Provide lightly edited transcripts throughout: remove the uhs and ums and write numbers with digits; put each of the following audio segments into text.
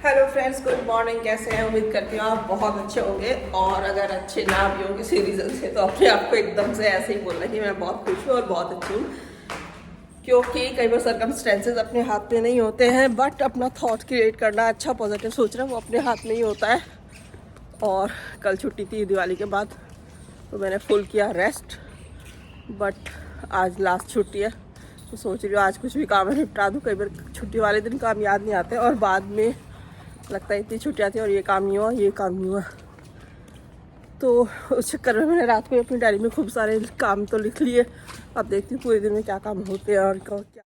Hello friends, good morning. कैसे हैं? उम्मीद करती हूँ आप बहुत अच्छे होंगे। और अगर अच्छे ना भी हों किसी रीज़न से तो अपने आप को एकदम से ऐसे ही बोलना कि मैं बहुत खुश हूँ और बहुत अच्छी हूँ, क्योंकि कई बार सर्कमस्टेंसेज अपने हाथ में नहीं होते हैं, बट अपना थॉट क्रिएट करना, अच्छा पॉजिटिव सोचना, वो अपने हाथ में ही होता है। और कल छुट्टी थी दिवाली के बाद, तो मैंने फुल किया रेस्ट, बट आज लास्ट छुट्टी है तो सोच रही हूँ आज कुछ भी काम निपटा दूँ। कई बार छुट्टी वाले दिन काम याद नहीं आते और बाद में लगता है इतनी छुट्टियाँ थी और ये काम नहीं हुआ, ये काम नहीं हुआ। तो उस चक्कर में मैंने रात को अपनी डायरी में खूब सारे काम तो लिख लिए। अब देखती हूँ पूरे दिन में क्या काम होते हैं और क्या।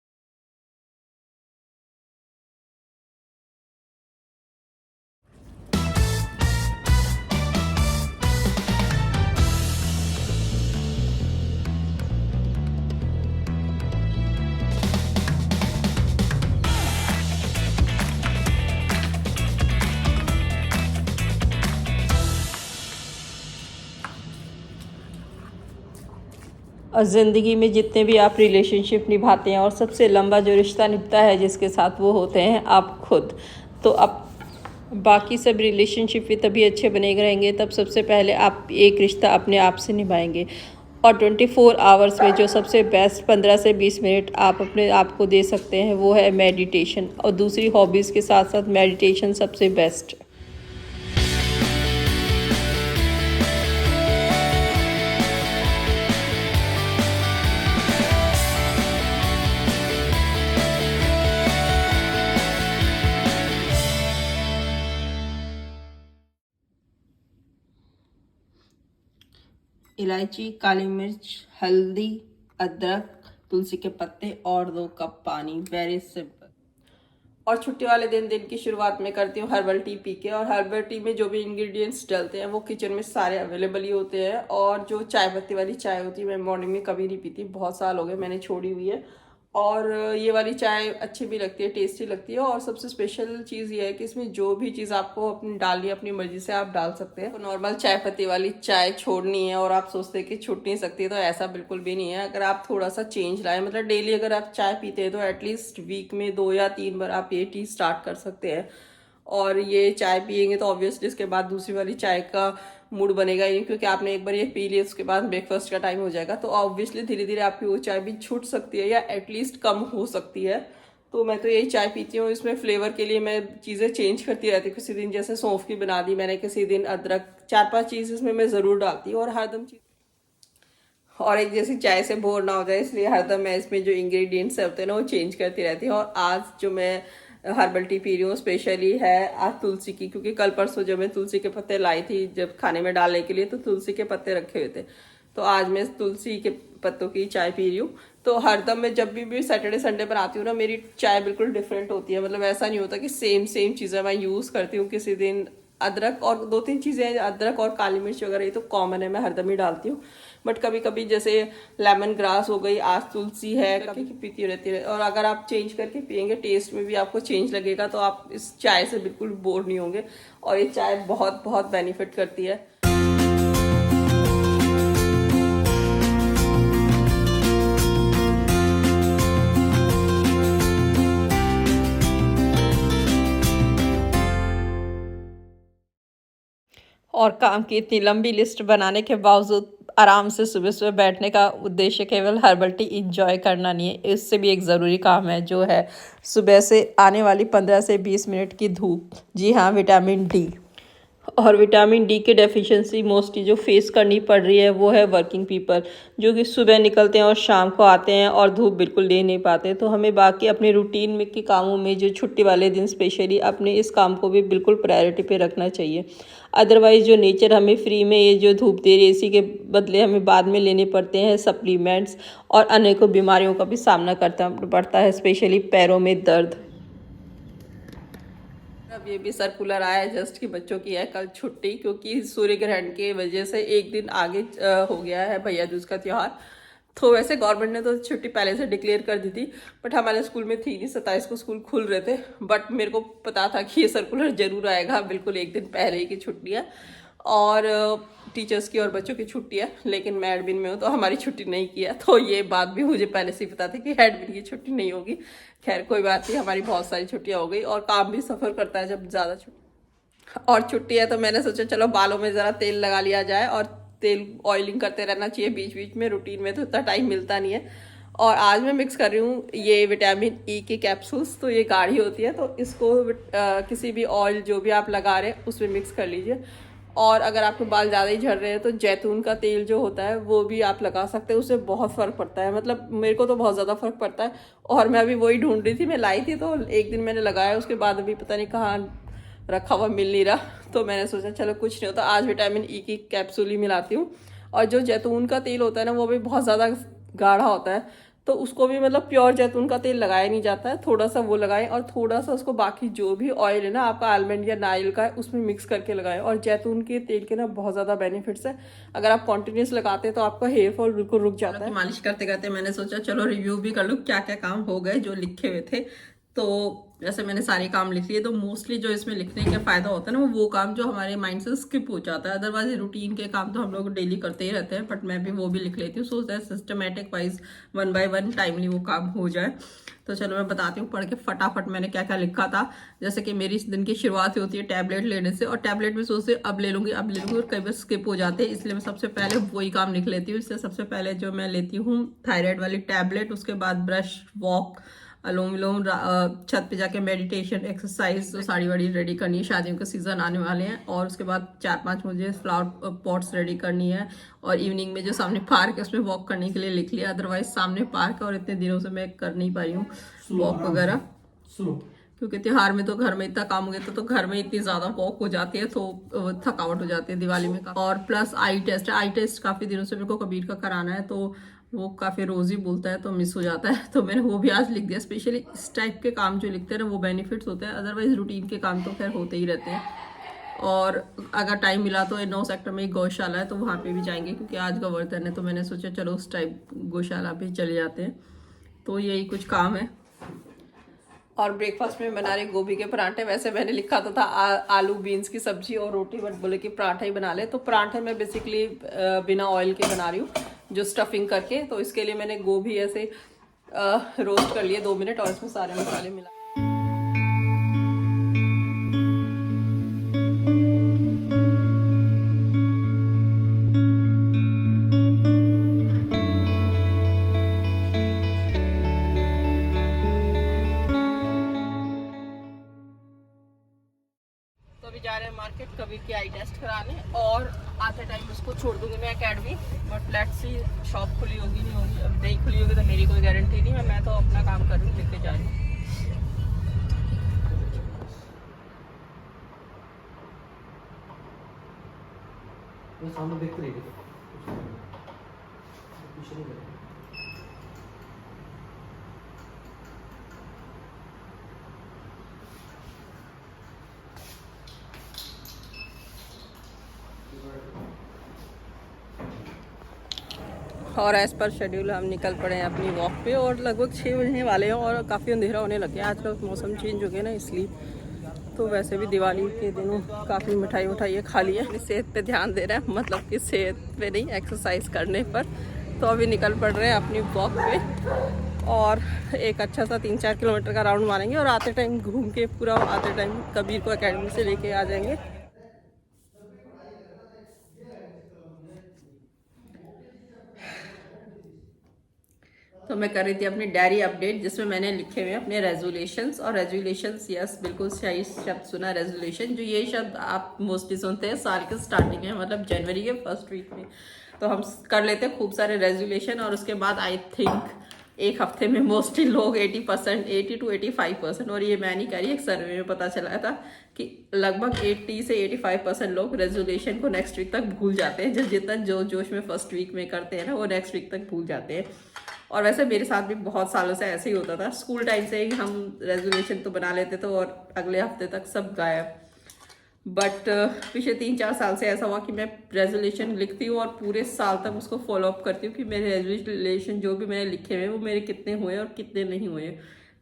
और ज़िंदगी में जितने भी आप रिलेशनशिप निभाते हैं और सबसे लंबा जो रिश्ता निभता है जिसके साथ, वो होते हैं आप खुद। तो अब बाकी सब रिलेशनशिप भी तभी अच्छे बने रहेंगे तब सबसे पहले आप एक रिश्ता अपने आप से निभाएंगे। और 24 आवर्स में जो सबसे बेस्ट 15 से 20 मिनट आप अपने आप को दे सकते हैं वो है मेडिटेशन। और दूसरी हॉबीज़ के साथ साथ मेडिटेशन सबसे बेस्ट। इलायची, काली मिर्च, हल्दी, अदरक, तुलसी के पत्ते और 2 कप पानी। Very simple. और छुट्टी वाले दिन की शुरुआत में करती हूँ हर्बल टी पी के। और हर्बल टी में जो भी इंग्रेडिएंट्स डलते हैं वो किचन में सारे अवेलेबल ही होते हैं। और जो चाय पत्ती वाली चाय होती है मैं मॉर्निंग में कभी नहीं पीती, बहुत साल हो गए मैंने छोड़ी हुई है। और ये वाली चाय अच्छी भी लगती है, टेस्टी लगती है। और सबसे स्पेशल चीज़ ये है कि इसमें जो भी चीज़ आपको अपनी डालनी है अपनी मर्जी से आप डाल सकते हैं। तो नॉर्मल चाय पत्ती वाली चाय छोड़नी है और आप सोचते हैं कि छूट नहीं सकती, तो ऐसा बिल्कुल भी नहीं है। अगर आप थोड़ा सा चेंज लाए, मतलब डेली अगर आप चाय पीते हैं तो एटलीस्ट वीक में 2 या 3 बार आप ये टी स्टार्ट कर सकते हैं। और ये चाय पियेंगे तो ऑब्वियसली इसके बाद दूसरी वाली चाय का मूड बनेगा ही, क्योंकि आपने एक बार ये पी लिया उसके बाद ब्रेकफास्ट का टाइम हो जाएगा। तो ऑब्वियसली धीरे धीरे आपकी वो चाय भी छूट सकती है या एटलीस्ट कम हो सकती है। तो मैं तो यही चाय पीती हूँ। इसमें फ्लेवर के लिए मैं चीज़ें चेंज करती रहती हूँ। किसी दिन जैसे सौंफ की बना दी मैंने, किसी दिन अदरक, 4-5 चीज़ इसमें मैं ज़रूर डालती हूँ। और हरदम चीज़ और एक जैसी चाय से बोर ना हो जाए, इसलिए हरदम मैं इसमें जो इंग्रेडिएंट्स होते हैं ना वो चेंज करती रहती हूँ। और आज जो मैं हर्बल टी पी रही हूँ स्पेशली है आज तुलसी की, क्योंकि कल परसों जब मैं तुलसी के पत्ते लाई थी जब खाने में डालने के लिए, तो तुलसी के पत्ते रखे हुए थे। तो आज मैं तुलसी के पत्तों की चाय पी रही हूँ। तो हरदम मैं जब भी सैटरडे संडे बनाती हूँ ना, मेरी चाय बिल्कुल डिफरेंट होती है। मतलब ऐसा नहीं होता कि सेम सेम चीज़ें मैं यूज़ करती हूँ। किसी दिन अदरक और 2-3 चीज़ें, अदरक और काली मिर्च वगैरह ये तो कॉमन है, मैं हरदम ही डालती हूँ। बट कभी कभी जैसे लेमन ग्रास हो गई, आज तुलसी है, कभी पीती रहती है। और अगर आप चेंज करके पियेंगे, टेस्ट में भी आपको चेंज लगेगा, तो आप इस चाय से बिल्कुल बोर नहीं होंगे। और ये चाय बहुत बहुत बेनिफिट करती है। और काम की इतनी लंबी लिस्ट बनाने के बावजूद आराम से सुबह सुबह बैठने का उद्देश्य केवल हर्बल टी इंजॉय करना नहीं है, इससे भी एक ज़रूरी काम है जो है सुबह से आने वाली 15 से 20 मिनट की धूप। जी हाँ, विटामिन डी। और विटामिन डी की डेफिशिएंसी मोस्टली जो फेस करनी पड़ रही है वो है वर्किंग पीपल, जो कि सुबह निकलते हैं और शाम को आते हैं और धूप बिल्कुल ले नहीं पाते। तो हमें बाकी अपने रूटीन में के कामों में जो छुट्टी वाले दिन स्पेशली अपने इस काम को भी बिल्कुल प्रायोरिटी पे रखना चाहिए। अदरवाइज़ जो नेचर हमें फ्री में ये जो धूप दे रही है, इसी के बदले हमें बाद में लेने पड़ते हैं सप्लीमेंट्स और अनेकों बीमारियों का भी सामना करना पड़ता है, स्पेशली पैरों में दर्द। अब ये भी सर्कुलर आया है जस्ट कि बच्चों की है कल छुट्टी, क्योंकि सूर्य ग्रहण के वजह से एक दिन आगे हो गया है भैया दूज का त्यौहार। तो वैसे गवर्नमेंट ने तो छुट्टी पहले से डिक्लेयर कर दी थी, बट हमारे स्कूल में थी नहीं। 27 को स्कूल खुल रहे थे, बट मेरे को पता था कि ये सर्कुलर जरूर आएगा बिल्कुल एक दिन पहले ही की छुट्टी है। और टीचर्स की और बच्चों की छुट्टी है, लेकिन मैं एडमिन में हूँ तो हमारी छुट्टी नहीं की है। तो ये बात भी मुझे पहले से ही पता था कि एडमिन की छुट्टी नहीं होगी। खैर कोई बात नहीं, हमारी बहुत सारी छुट्टियाँ हो गई और काम भी सफ़र करता है जब ज़्यादा छुट्टी है। तो मैंने सोचा चलो बालों में ज़रा तेल लगा लिया जाए, और तेल ऑयलिंग करते रहना चाहिए बीच बीच में, रूटीन में तो इतना टाइम मिलता नहीं है। और आज मैं मिक्स कर रही हूँ ये विटामिन ई के कैप्सूल्स। तो ये गाढ़ी होती है, तो इसको किसी भी ऑयल जो भी आप लगा रहे हैं उसमें मिक्स कर लीजिए। और अगर आपके बाल ज़्यादा ही झड़ रहे हैं तो जैतून का तेल जो होता है वो भी आप लगा सकते हैं, उससे बहुत फ़र्क पड़ता है। मतलब मेरे को तो बहुत ज़्यादा फ़र्क पड़ता है, और मैं अभी वही ढूंढ रही थी। मैं लाई थी तो एक दिन मैंने लगाया, उसके बाद अभी पता नहीं कहाँ रखा हुआ मिल नहीं रहा। तो मैंने सोचा चलो कुछ नहीं होता, आज विटामिन ई की कैप्सूल ही मिलाती हूँ। और जो जैतून का तेल होता है ना, वो भी बहुत ज़्यादा गाढ़ा होता है, तो उसको भी मतलब प्योर जैतून का तेल लगाया नहीं जाता है। थोड़ा सा वो लगाएं, और थोड़ा सा उसको बाकी जो भी ऑयल है ना आपका आलमंड या नारियल का है उसमें मिक्स करके लगाएं। और जैतून के तेल के ना बहुत ज़्यादा बेनिफिट्स है। अगर आप कॉन्टिन्यूस लगाते हैं तो आपका हेयर फॉल बिल्कुल रुक जाता है। मालिश करते करते मैंने सोचा चलो रिव्यू भी कर लूँ क्या क्या काम हो गए जो लिखे हुए थे। तो जैसे मैंने सारे काम लिख लिए, तो मोस्टली जो इसमें लिखने का फ़ायदा होता है ना, वो काम जो हमारे माइंड से स्किप हो जाता है। अदरवाइज रूटीन के काम तो हम लोग डेली करते ही रहते हैं, बट मैं भी वो भी लिख लेती हूँ, so that systematic wise 1 by 1 timely वो काम हो जाए। तो चलो मैं बताती हूँ पढ़ के फटाफट मैंने क्या क्या लिखा था। जैसे कि मेरी इस दिन की शुरुआत होती है टैबलेट लेने से, और टैबलेट भी सोचते अब ले लूँगी और कई बार स्किप हो जाते हैं, इसलिए मैं सबसे पहले वही काम लिख लेती हूँ। इससे सबसे पहले जो मैं लेती हूँ थायराइड वाली टैबलेट, उसके बाद ब्रश, वॉक, अलोम विलोम, छत पे जाके मेडिटेशन, एक्सरसाइज। तो साड़ी वाड़ी रेडी करनी है, शादियों का सीजन आने वाले हैं। और उसके बाद 4-5 मुझे फ्लावर पॉट्स रेडी करनी है। और इवनिंग में जो सामने पार्क है उसमें वॉक करने के लिए लिख लिया। अदरवाइज सामने पार्क है और इतने दिनों से मैं कर नहीं पाई हूँ वॉक वगैरह, क्योंकि त्योहार में तो घर में इतना काम हो गया तो घर में इतनी ज्यादा वॉक हो जाती है तो थकावट हो जाती है दिवाली में। और प्लस आई टेस्ट है, आई टेस्ट काफी दिनों से मेरे को कबीर का कराना है, तो वो काफ़ी रोज़ ही बोलता है तो मिस हो जाता है। तो मैंने वो भी आज लिख दिया। स्पेशली इस टाइप के काम जो लिखते हैं ना वो बेनिफिट्स होते हैं, अदरवाइज रूटीन के काम तो खैर होते ही रहते हैं। और अगर टाइम मिला तो 9 सेक्टर में एक गौशाला है तो वहाँ पे भी जाएंगे, क्योंकि आज गोवर्धन है, तो मैंने सोचा चलो उस टाइप गौशाला पे चले जाते हैं। तो यही कुछ काम है। और ब्रेकफास्ट में बना रहे गोभी के पराठे। वैसे मैंने लिखा तो था आलू बीन्स की सब्जी और रोटी, बट बोले कि पराठा ही बना ले। तो पराठे मैं बेसिकली बिना ऑयल के बना रही हूँ, जो स्टफिंग करके। तो इसके लिए मैंने गोभी ऐसे रोस्ट कर लिए 2 मिनट, और इसमें सारे मसाले मिला। जा रहे हैं मार्केट कबीर की आई टेस्ट कराने, और आते टाइम उसको छोड़ दूंगी मैं academy. But let's see shop खुली होगी नहीं होगी, अब नहीं खुली होगी तो मेरी कोई गारंटी नहीं है। मैं तो अपना काम कर रही हूँ, लेके जा रही हूँ। सामने देखते रहिए। और एज़ पर शेड्यूल हम निकल पड़े हैं अपनी वॉक पे, और लगभग 6 बजने वाले हैं और काफ़ी अंधेरा होने लग गया। आजकल मौसम चेंज हो गया ना, इसलिए। तो वैसे भी दिवाली के दिनों काफ़ी मिठाई खा ली है। सेहत पे ध्यान दे रहे हैं, मतलब कि सेहत पे नहीं, एक्सरसाइज करने पर। तो अभी निकल पड़ रहे हैं अपनी वॉक पे, और एक अच्छा सा 3-4 किलोमीटर का राउंड मारेंगे, और आते टाइम घूम के पूरा आते टाइम कबीर को एकेडमी से लेके आ जाएंगे। तो मैं कर रही थी अपनी डायरी अपडेट, जिसमें मैंने लिखे हुए अपने रेजोल्यूशंस। और रेजोल्यूशंस, यस बिल्कुल सही शब्द सुना, रेजोल्यूशन। जो ये शब्द आप मोस्टली सुनते हैं साल के स्टार्टिंग में, मतलब जनवरी के फर्स्ट वीक में। तो हम कर लेते हैं खूब सारे रेजोल्यूशन, और उसके बाद आई थिंक एक हफ्ते में मोस्टली लोग 80 to 85%, और ये मैं नहीं कह रही, एक सर्वे में पता चला था कि लगभग 80 से 85% लोग रेजोल्यूशन को नेक्स्ट वीक तक भूल जाते हैं। जितना जोश में फर्स्ट वीक में करते हैं ना, वो नेक्स्ट वीक तक भूल जाते हैं। और वैसे मेरे साथ भी बहुत सालों से ऐसे ही होता था। स्कूल टाइम से ही हम रेजोल्यूशन तो बना लेते थे, और अगले हफ्ते तक सब गायब। बट पिछले 3-4 साल से ऐसा हुआ कि मैं रेजोल्यूशन लिखती हूँ और पूरे साल तक उसको फॉलो अप करती हूँ कि मेरे रेजोल्यूशन जो भी मैंने लिखे हुए वो मेरे कितने हुए और कितने नहीं हुए।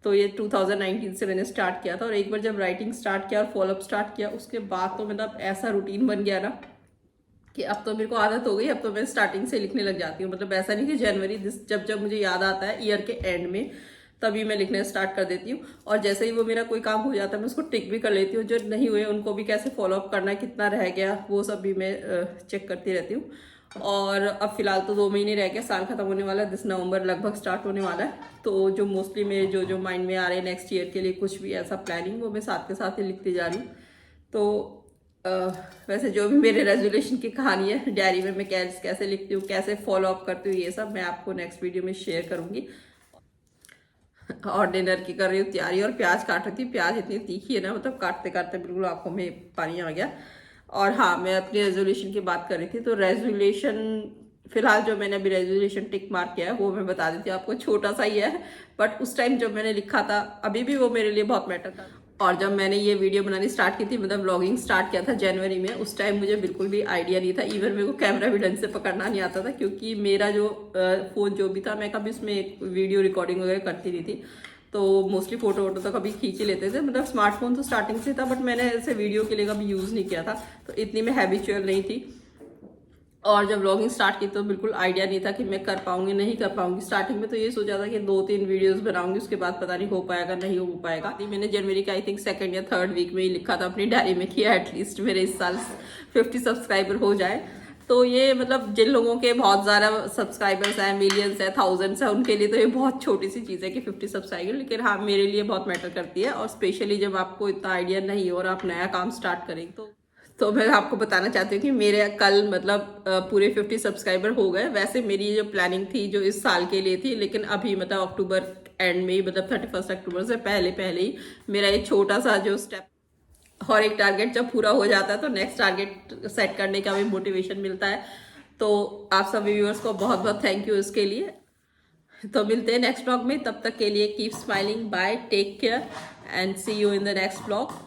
तो ये 2019 से मैंने स्टार्ट किया था, और एक बार जब राइटिंग स्टार्ट किया और फॉलोअप स्टार्ट किया, उसके बाद तो मतलब ऐसा रूटीन बन गया ना कि अब तो मेरे को आदत हो गई, अब तो मैं स्टार्टिंग से लिखने लग जाती हूँ। मतलब ऐसा नहीं कि जनवरी जब जब मुझे याद आता है ईयर के एंड में तभी मैं लिखना स्टार्ट कर देती हूँ। और जैसे ही वो मेरा कोई काम हो जाता है मैं उसको टिक भी कर लेती हूँ। जो नहीं हुए उनको भी कैसे फॉलो अप करना है, कितना रह गया, वो सब भी मैं चेक करती रहती हूँ। और अब फिलहाल तो 2 महीने रह गए, साल खत्म होने वाला है, 10 नवंबर लगभग स्टार्ट होने वाला है। तो जो मोस्टली मेरे जो माइंड में आ रहे हैं नेक्स्ट ईयर के लिए कुछ भी ऐसा प्लानिंग, वो मैं साथ के साथ ही लिखती जा रही हूँ। तो वैसे जो भी मेरे रेजोल्यूशन की कहानी है डायरी में मैं कैसे लिखती हूँ, कैसे फॉलो अप करती हूँ, ये सब मैं आपको नेक्स्ट वीडियो में शेयर करूंगी। और डिनर की कर रही हूँ तैयारी और प्याज काट रही थी। प्याज इतनी तीखी है ना, मतलब काटते काटते बिल्कुल आंखों में पानी आ गया। और हाँ, मैं अपनी रेजोल्यूशन की बात कर रही थी। तो रेजोल्यूशन फिलहाल जो मैंने अभी रेजोल्यूशन टिक मार्क किया है वो मैं बता देती हूँ आपको। छोटा सा ही है, बट उस टाइम जब मैंने लिखा था अभी भी वो मेरे लिए बहुत मैटर था। और जब मैंने ये वीडियो बनानी स्टार्ट की थी, मतलब व्लॉगिंग स्टार्ट किया था जनवरी में, उस टाइम मुझे बिल्कुल भी आइडिया नहीं था। इवन मेरे को कैमरा भी ढंग से पकड़ना नहीं आता था, क्योंकि मेरा जो फोन जो भी था, मैं कभी उसमें वीडियो रिकॉर्डिंग वगैरह करती नहीं थी। तो मोस्टली फोटो वोटो तो कभी खींच ही लेते थे। मतलब स्मार्टफोन तो स्टार्टिंग से था, बट मैंने ऐसे वीडियो के लिए कभी यूज़ नहीं किया था, तो इतनी मैं हैबिचुअल नहीं थी। और जब व्लॉगिंग स्टार्ट की तो बिल्कुल आइडिया नहीं था कि मैं कर पाऊंगी नहीं कर पाऊंगी। स्टार्टिंग में तो ये सोचा था कि 2-3 वीडियोस बनाऊंगी, उसके बाद पता नहीं हो पाएगा नहीं हो पाएगा। मैंने जनवरी का आई थिंक 2nd या 3rd वीक में ही लिखा था अपनी डायरी में कि एटलीस्ट मेरे इस साल 50 सब्सक्राइबर हो जाए। तो ये मतलब जिन लोगों के बहुत ज़्यादा सब्सक्राइबर्स हैं, मिलियंस है, थाउजेंड्स है, उनके लिए तो ये बहुत छोटी सी चीज़ है कि 50 सब्सक्राइबर, लेकिन हाँ मेरे लिए बहुत मैटर करती है। और स्पेशली जब आपको इतना आइडिया नहीं हो और आप नया काम स्टार्ट करें तो मैं आपको बताना चाहती हूँ कि मेरे कल मतलब पूरे 50 सब्सक्राइबर हो गए। वैसे मेरी जो प्लानिंग थी जो इस साल के लिए थी, लेकिन अभी मतलब अक्टूबर एंड में ही, मतलब 31 अक्टूबर से पहले ही मेरा ये छोटा सा जो स्टेप, और एक टारगेट जब पूरा हो जाता है तो नेक्स्ट टारगेट सेट करने का भी मोटिवेशन मिलता है। तो आप सभी व्यूअर्स को बहुत बहुत थैंक यू इसके लिए। तो मिलते हैं नेक्स्ट ब्लॉग में, तब तक के लिए keep smiling, bye, take care and see you in the next blog.